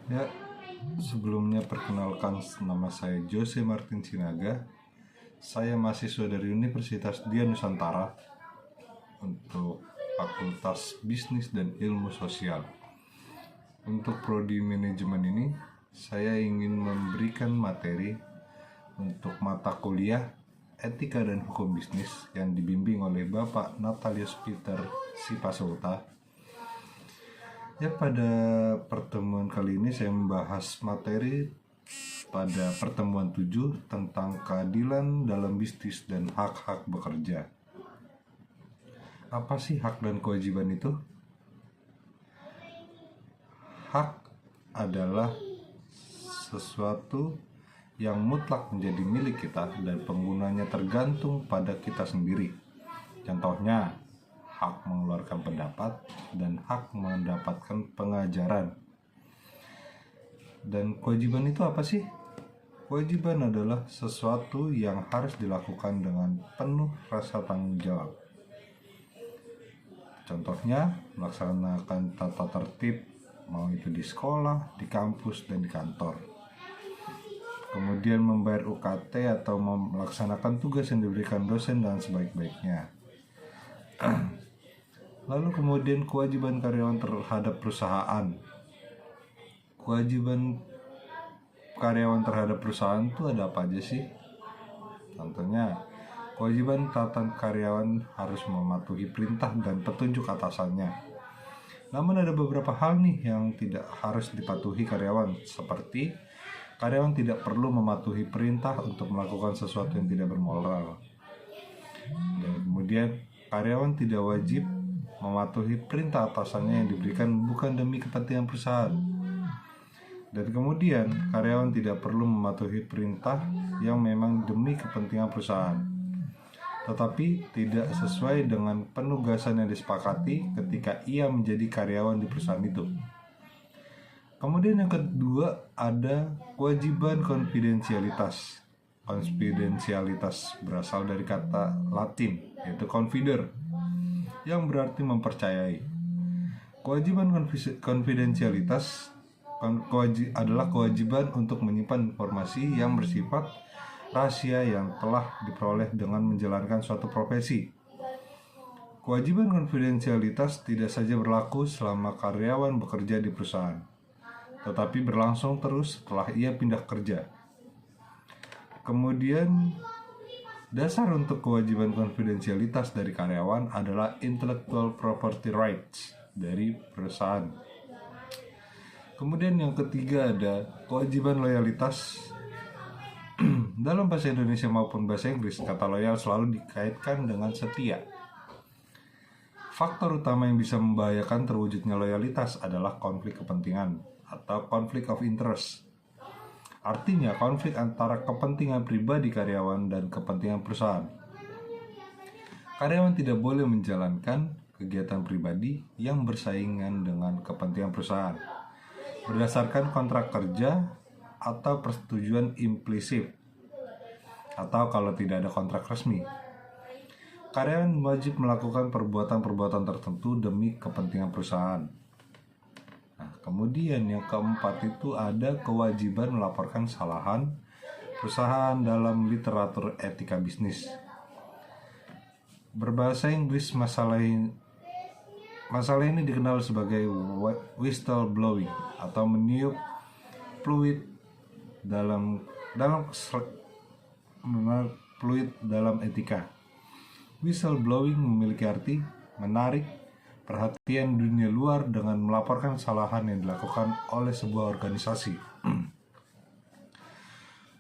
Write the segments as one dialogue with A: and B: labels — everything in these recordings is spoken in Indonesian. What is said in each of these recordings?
A: Ya, sebelumnya perkenalkan, nama saya Jose Martin Sinaga. Saya mahasiswa dari Universitas Dian Nusantara untuk Fakultas Bisnis dan Ilmu Sosial. Untuk prodi manajemen ini, saya ingin memberikan materi untuk mata kuliah Etika dan Hukum Bisnis yang dibimbing oleh Bapak Natalius Peter Sipasulta. Ya, pada pertemuan kali ini saya membahas materi pada pertemuan 7 tentang keadilan dalam bisnis dan hak-hak bekerja. Apa sih hak dan kewajiban itu? Hak adalah sesuatu yang mutlak menjadi milik kita dan penggunanya tergantung pada kita sendiri. Contohnya, hak mengeluarkan pendapat dan hak mendapatkan pengajaran. Dan kewajiban itu apa sih? Kewajiban adalah sesuatu yang harus dilakukan dengan penuh rasa tanggung jawab. Contohnya, melaksanakan tata tertib, mau itu di sekolah, di kampus, dan di kantor. Kemudian membayar UKT atau melaksanakan tugas yang diberikan dosen dengan sebaik-baiknya. Lalu kemudian kewajiban karyawan terhadap perusahaan. Kewajiban karyawan terhadap perusahaan itu ada apa aja sih? Contohnya, kewajiban taatan karyawan harus mematuhi perintah dan petunjuk atasannya. Namun ada beberapa hal nih yang tidak harus dipatuhi karyawan, seperti karyawan tidak perlu mematuhi perintah untuk melakukan sesuatu yang tidak bermoral. Dan kemudian karyawan tidak wajib mematuhi perintah atasannya yang diberikan bukan demi kepentingan perusahaan. Dan kemudian karyawan tidak perlu mematuhi perintah yang memang demi kepentingan perusahaan, tetapi tidak sesuai dengan penugasan yang disepakati ketika ia menjadi karyawan di perusahaan itu. Kemudian yang kedua ada kewajiban konfidensialitas. Konfidensialitas berasal dari kata Latin, yaitu confider, yang berarti mempercayai. Kewajiban konfidensialitas adalah kewajiban untuk menyimpan informasi yang bersifat rahasia yang telah diperoleh dengan menjalankan suatu profesi. Kewajiban konfidensialitas tidak saja berlaku selama karyawan bekerja di perusahaan, tetapi berlangsung terus setelah ia pindah kerja. Kemudian, dasar untuk kewajiban konfidensialitas dari karyawan adalah intellectual property rights dari perusahaan. Kemudian yang ketiga ada kewajiban loyalitas. Dalam bahasa Indonesia maupun bahasa Inggris, kata loyal selalu dikaitkan dengan setia. Faktor utama yang bisa membahayakan terwujudnya loyalitas adalah konflik kepentingan atau conflict of interest. Artinya konflik antara kepentingan pribadi karyawan dan kepentingan perusahaan. Karyawan tidak boleh menjalankan kegiatan pribadi yang bersaingan dengan kepentingan perusahaan berdasarkan kontrak kerja atau persetujuan implisit, atau kalau tidak ada kontrak resmi. Karyawan wajib melakukan perbuatan-perbuatan tertentu demi kepentingan perusahaan. Nah, kemudian yang keempat itu ada kewajiban melaporkan kesalahan perusahaan dalam literatur etika bisnis. Berbahasa Inggris, masalah ini dikenal sebagai whistleblowing atau meniup fluid dalam etika. Whistleblowing memiliki arti menarik perhatian dunia luar dengan melaporkan kesalahan yang dilakukan oleh sebuah organisasi.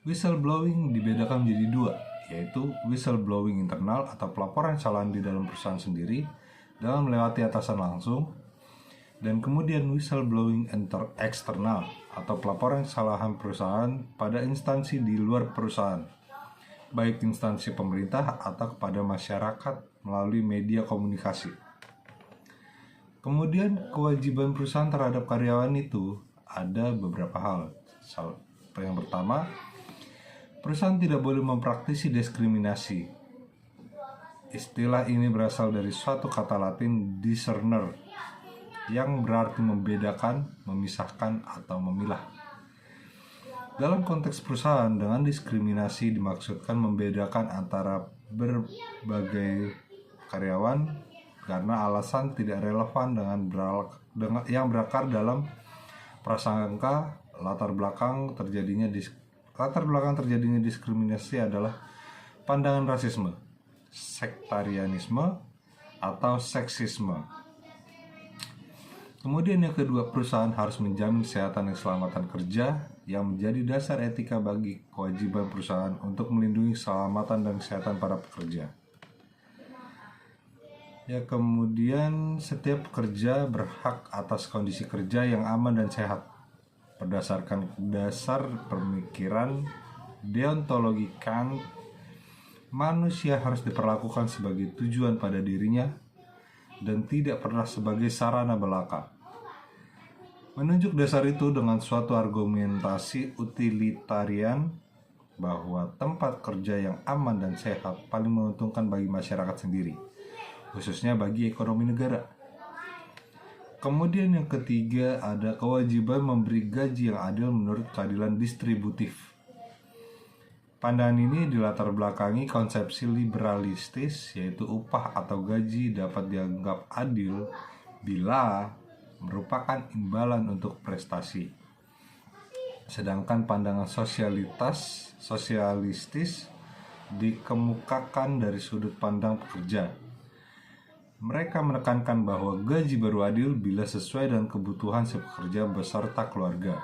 A: Whistleblowing dibedakan menjadi dua, yaitu whistleblowing internal atau pelaporan kesalahan di dalam perusahaan sendiri dalam melewati atasan langsung, dan kemudian whistleblowing eksternal atau pelaporan kesalahan perusahaan pada instansi di luar perusahaan, baik instansi pemerintah atau kepada masyarakat melalui media komunikasi. Kemudian kewajiban perusahaan terhadap karyawan itu ada beberapa hal. Yang pertama, perusahaan tidak boleh mempraktisi diskriminasi. Istilah ini berasal dari suatu kata Latin discerner, yang berarti membedakan, memisahkan, atau memilah. Dalam konteks perusahaan, dengan diskriminasi dimaksudkan membedakan antara berbagai karyawan karena alasan tidak relevan yang berakar dalam prasangka. Latar belakang terjadinya diskriminasi adalah pandangan rasisme, sektarianisme, atau seksisme. Kemudian yang kedua, perusahaan harus menjamin kesehatan dan keselamatan kerja yang menjadi dasar etika bagi kewajiban perusahaan untuk melindungi keselamatan dan kesehatan para pekerja. Ya, kemudian setiap pekerja berhak atas kondisi kerja yang aman dan sehat. Berdasarkan dasar pemikiran deontologi Kant, manusia harus diperlakukan sebagai tujuan pada dirinya dan tidak pernah sebagai sarana belaka. Menunjuk dasar itu dengan suatu argumentasi utilitarian bahwa tempat kerja yang aman dan sehat paling menguntungkan bagi masyarakat sendiri, khususnya bagi ekonomi negara. Kemudian yang ketiga, ada kewajiban memberi gaji yang adil menurut keadilan distributif. Pandangan ini dilatar belakangi konsepsi liberalistis, yaitu upah atau gaji dapat dianggap adil bila merupakan imbalan untuk prestasi. Sedangkan pandangan sosialistis dikemukakan dari sudut pandang pekerja. Mereka menekankan bahwa gaji baru adil bila sesuai dengan kebutuhan si pekerja beserta keluarga,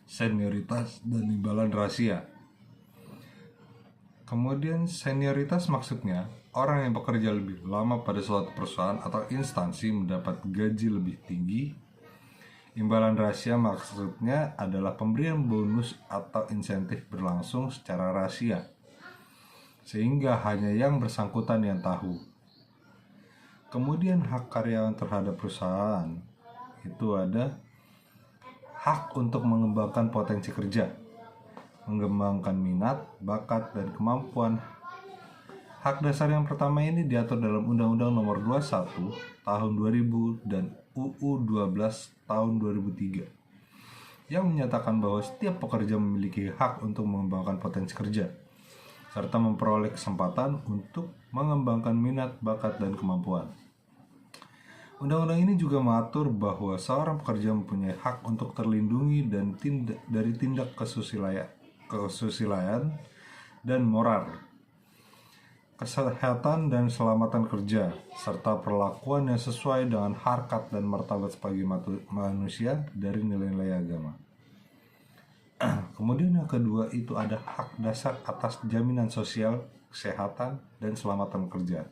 A: senioritas, dan imbalan rahasia. Kemudian senioritas maksudnya orang yang bekerja lebih lama pada suatu perusahaan atau instansi mendapat gaji lebih tinggi. Imbalan rahasia maksudnya adalah pemberian bonus atau insentif berlangsung secara rahasia, sehingga hanya yang bersangkutan yang tahu. Kemudian hak karyawan terhadap perusahaan itu ada hak untuk mengembangkan potensi kerja, mengembangkan minat, bakat, dan kemampuan. Hak dasar yang pertama ini diatur dalam Undang-Undang Nomor 21 Tahun 2000 dan UU 12 Tahun 2003 yang menyatakan bahwa setiap pekerja memiliki hak untuk mengembangkan potensi kerja serta memperoleh kesempatan untuk mengembangkan minat, bakat, dan kemampuan. Undang-undang ini juga mengatur bahwa seorang pekerja mempunyai hak untuk terlindungi dari tindak kesusilaan dan moral, kesehatan dan keselamatan kerja, serta perlakuan yang sesuai dengan harkat dan martabat sebagai manusia dari nilai-nilai agama. Kemudian yang kedua itu ada hak dasar atas jaminan sosial, kesehatan, dan keselamatan kerja.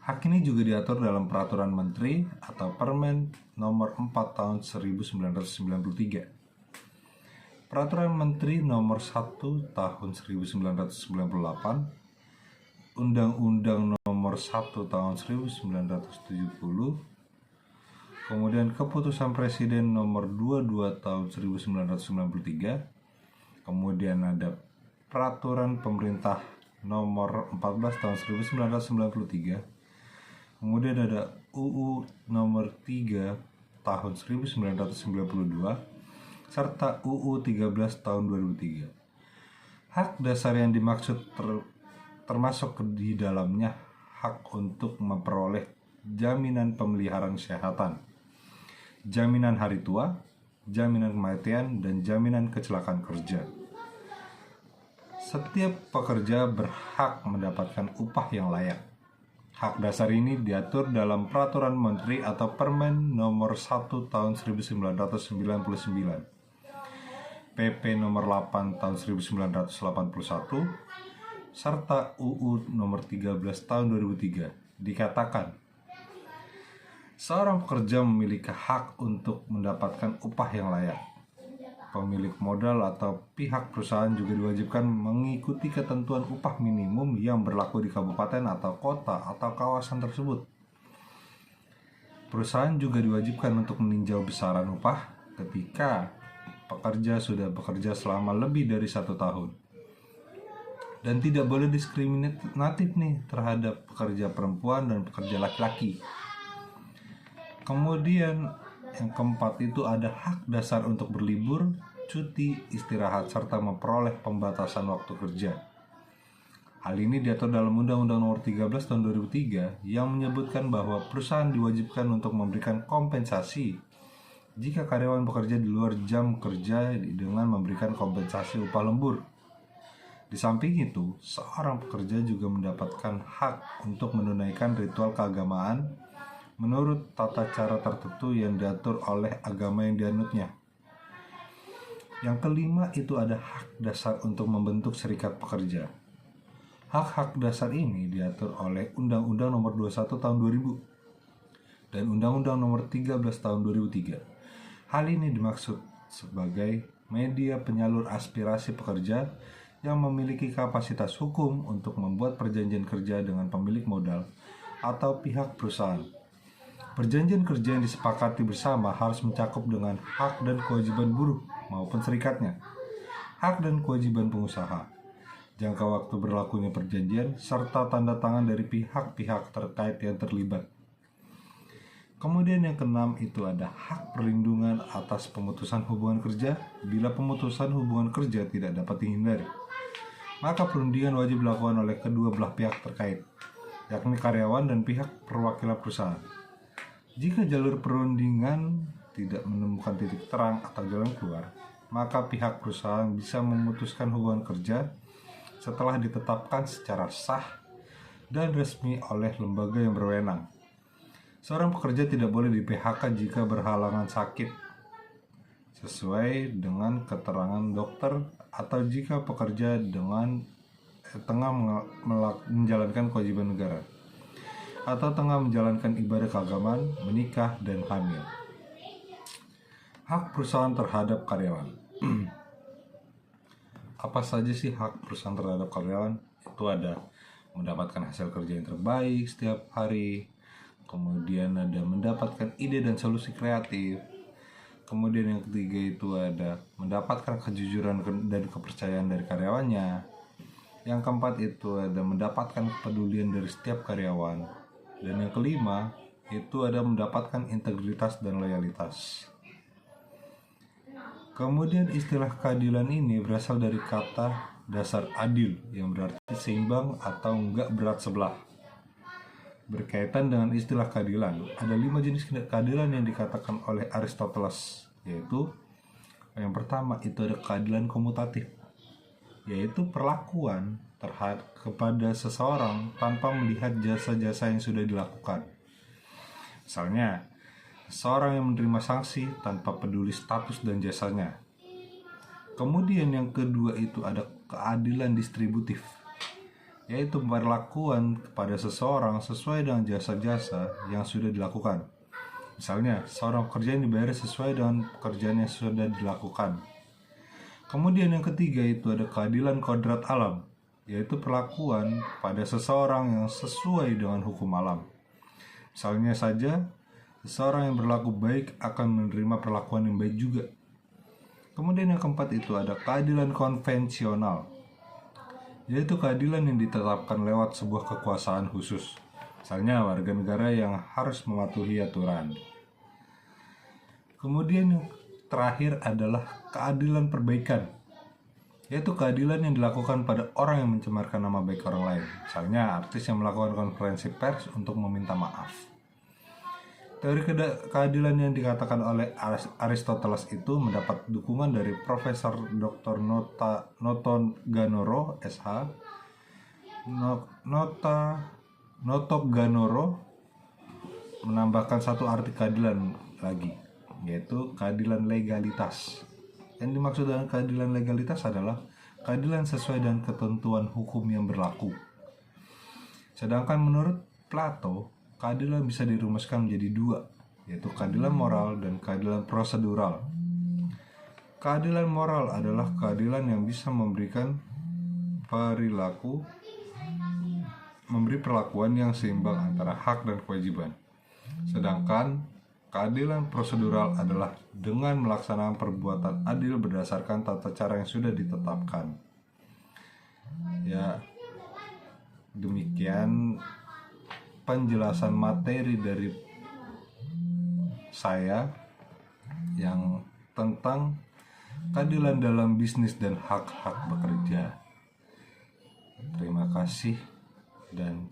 A: Hak ini juga diatur dalam Peraturan Menteri atau Permen Nomor 4 Tahun 1993, Peraturan Menteri Nomor 1 Tahun 1998, Undang-Undang Nomor 1 Tahun 1970, kemudian Keputusan Presiden Nomor 22 Tahun 1993, kemudian ada Peraturan Pemerintah Nomor 14 Tahun 1993, kemudian ada UU Nomor 3 Tahun 1992, serta UU 13 Tahun 2003. Hak dasar yang dimaksud termasuk di dalamnya hak untuk memperoleh jaminan pemeliharaan kesehatan, jaminan hari tua, jaminan kematian, dan jaminan kecelakaan kerja. Setiap pekerja berhak mendapatkan upah yang layak. Hak dasar ini diatur dalam Peraturan Menteri atau Permen Nomor 1 Tahun 1999, PP Nomor 8 Tahun 1981, serta UU Nomor 13 Tahun 2003. Dikatakan, seorang pekerja memiliki hak untuk mendapatkan upah yang layak. Pemilik modal atau pihak perusahaan juga diwajibkan mengikuti ketentuan upah minimum yang berlaku di kabupaten atau kota atau kawasan tersebut. Perusahaan juga diwajibkan untuk meninjau besaran upah ketika pekerja sudah bekerja selama lebih dari 1 tahun. Dan tidak boleh diskriminatif terhadap pekerja perempuan dan pekerja laki-laki. Kemudian yang keempat itu ada hak dasar untuk berlibur, cuti, istirahat, serta memperoleh pembatasan waktu kerja. Hal ini diatur dalam Undang-Undang Nomor 13 Tahun 2003 yang menyebutkan bahwa perusahaan diwajibkan untuk memberikan kompensasi jika karyawan bekerja di luar jam kerja dengan memberikan kompensasi upah lembur. Di samping itu, seorang pekerja juga mendapatkan hak untuk menunaikan ritual keagamaan menurut tata cara tertentu yang diatur oleh agama yang dianutnya. Yang kelima itu ada hak dasar untuk membentuk serikat pekerja. Hak-hak dasar ini diatur oleh Undang-Undang Nomor 21 Tahun 2000 dan Undang-Undang Nomor 13 Tahun 2003. Hal ini dimaksud sebagai media penyalur aspirasi pekerja yang memiliki kapasitas hukum untuk membuat perjanjian kerja dengan pemilik modal atau pihak perusahaan. Perjanjian kerja yang disepakati bersama harus mencakup dengan hak dan kewajiban buruh maupun serikatnya, hak dan kewajiban pengusaha, jangka waktu berlakunya perjanjian, serta tanda tangan dari pihak-pihak terkait yang terlibat. Kemudian yang keenam itu ada hak perlindungan atas pemutusan hubungan kerja bila pemutusan hubungan kerja tidak dapat dihindari. Maka perundingan wajib dilakukan oleh kedua belah pihak terkait, yakni karyawan dan pihak perwakilan perusahaan. Jika jalur perundingan tidak menemukan titik terang atau jalan keluar, maka pihak perusahaan bisa memutuskan hubungan kerja setelah ditetapkan secara sah dan resmi oleh lembaga yang berwenang. Seorang pekerja tidak boleh di-PHK jika berhalangan sakit sesuai dengan keterangan dokter atau jika pekerja tengah menjalankan kewajiban negara atau tengah menjalankan ibadah keagamaan, menikah, dan hamil. Hak perusahaan terhadap karyawan. Apa saja sih hak perusahaan terhadap karyawan? Itu ada mendapatkan hasil kerja yang terbaik setiap hari, kemudian ada mendapatkan ide dan solusi kreatif, kemudian yang ketiga itu ada mendapatkan kejujuran dan kepercayaan dari karyawannya, yang keempat itu ada mendapatkan kepedulian dari setiap karyawan, dan yang kelima itu ada mendapatkan integritas dan loyalitas. Kemudian istilah keadilan ini berasal dari kata dasar adil yang berarti seimbang atau enggak berat sebelah. Berkaitan dengan istilah keadilan, ada 5 jenis keadilan yang dikatakan oleh Aristoteles, yaitu yang pertama itu ada keadilan komutatif, yaitu perlakuan kepada seseorang tanpa melihat jasa-jasa yang sudah dilakukan. Misalnya, seseorang yang menerima sanksi tanpa peduli status dan jasanya. Kemudian yang kedua itu ada keadilan distributif, yaitu perlakuan kepada seseorang sesuai dengan jasa-jasa yang sudah dilakukan. Misalnya, seorang pekerja yang dibayar sesuai dengan pekerjaan yang sudah dilakukan. Kemudian yang ketiga itu ada keadilan kodrat alam, yaitu perlakuan pada seseorang yang sesuai dengan hukum alam. Misalnya saja, seseorang yang berlaku baik akan menerima perlakuan yang baik juga. Kemudian yang keempat itu ada keadilan konvensional, yaitu keadilan yang ditetapkan lewat sebuah kekuasaan khusus. Misalnya warga negara yang harus mematuhi aturan. Kemudian yang terakhir adalah keadilan perbaikan, yaitu keadilan yang dilakukan pada orang yang mencemarkan nama baik orang lain. Misalnya artis yang melakukan konferensi pers untuk meminta maaf. Teori keadilan yang dikatakan oleh Aristoteles itu mendapat dukungan dari Profesor Dr. Noto Ganoro, SH. Noto Ganoro menambahkan satu arti keadilan lagi, yaitu keadilan legalitas. Yang dimaksud dengan keadilan legalitas adalah keadilan sesuai dengan ketentuan hukum yang berlaku. Sedangkan menurut Plato, keadilan bisa dirumuskan menjadi dua, yaitu keadilan moral dan keadilan prosedural. Keadilan moral adalah keadilan yang bisa memberi perlakuan yang seimbang antara hak dan kewajiban. Sedangkan keadilan prosedural adalah dengan melaksanakan perbuatan adil berdasarkan tata cara yang sudah ditetapkan. Ya, demikian penjelasan materi dari saya yang tentang keadilan dalam bisnis dan hak-hak bekerja. Terima kasih dan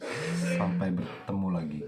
A: sampai bertemu lagi.